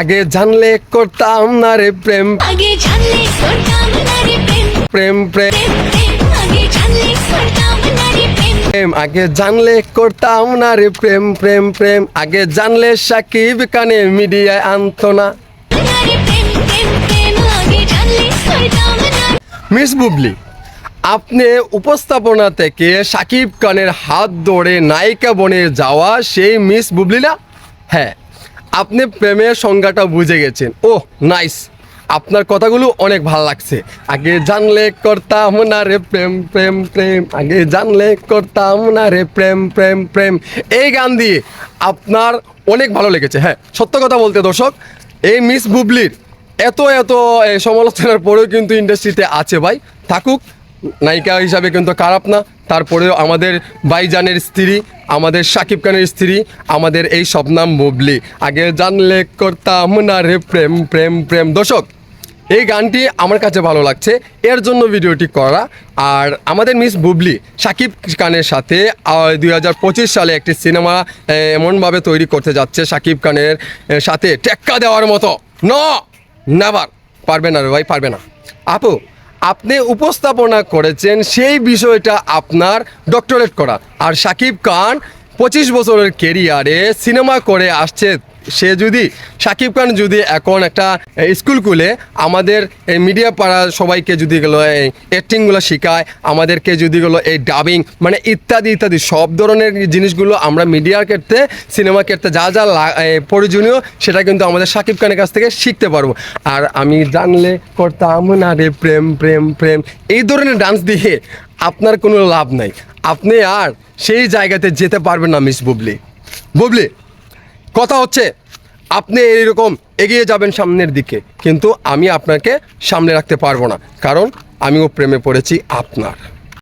আগে জানলে করতাম না রে প্রেম আগে জানলে করতাম না রে প্রেম প্রেম প্রেম আগে জানলে করতাম না রে প্রেম প্রেম আগে জানলে করতাম না রে প্রেম প্রেম প্রেম আগে জানলে সাকিব কানে মিডিয়ায় আনতো না। রে প্রেম আগে জানলে করতাম না মিস বুবলি, আপনি উপস্থাপনা থেকে সাকিব খানের হাত ধরে নায়িকা বনে যাওয়া সেই মিস বুবলি না? হ্যাঁ, আপনি প্রেমের সংজ্ঞাটা বুঝে গেছেন। ওহ নাইস, আপনার কথাগুলো অনেক ভালো লাগছে। আগে জানলে করতাম না রে প্রেম প্রেম প্রেম আগে জানলে করতাম না রে প্রেম প্রেম প্রেম এই গান দিয়ে আপনার অনেক ভালো লেগেছে। হ্যাঁ, সত্য কথা বলতে দর্শক, এই মিস বুবলির এত সমালোচনার পরেও কিন্তু ইন্ডাস্ট্রিতে আছে ভাই, থাকুক। নায়িকা হিসাবে কিন্তু খারাপ না, তারপরেও আমাদের ভাইজানের স্ত্রী, আমাদের সাকিব খানের স্ত্রী, আমাদের এই শবনাম বুবলি। আগে জানলে করতাম না রে প্রেম প্রেম প্রেম। দর্শক, এই গানটি আমার কাছে ভালো লাগছে, এর জন্য ভিডিওটি করা। আর আমাদের মিস বুবলি সাকিব খানের সাথে 2025 সালে একটি সিনেমা এমনভাবে তৈরি করতে যাচ্ছে সাকিব খানের সাথে টেক্কা দেওয়ার মতো। নেভার, পারবে না রে ভাই, পারবে না। আপু, আপনি উপস্থাপনা করেছেন, সেই বিষয়টা আপনার ডক্টরেট করা। আর সাকিব খান 25 বছরের কেরিয়ারে সিনেমা করে আসছে, সে যদি সাকিব খান যদি এখন একটা স্কুল খুলে আমাদের এই মিডিয়া পাড়ার সবাইকে যদি গেলো এই অ্যাক্টিংগুলো শেখায়, আমাদেরকে যদি গেলো এই ডাবিং মানে ইত্যাদি ইত্যাদি সব ধরনের জিনিসগুলো আমরা মিডিয়ার ক্ষেত্রে, সিনেমা ক্ষেত্রে যা যা প্রয়োজনীয় সেটা কিন্তু আমাদের সাকিব খানের কাছ থেকে শিখতে পারবো। আর আমি জানলে করতাম না রে প্রেম প্রেম প্রেম এই ধরনের ডান্স দিয়ে আপনার কোনো লাভ নাই, আপনি আর সেই জায়গাতে যেতে পারবেন না মিস বুবলি। বুবলি, কথা হচ্ছে আপনি এইরকম এগিয়ে যাবেন সামনের দিকে, কিন্তু আমি আপনাকে সামনে রাখতে পারবো না, কারণ আমিও প্রেমে পড়েছি আপনার।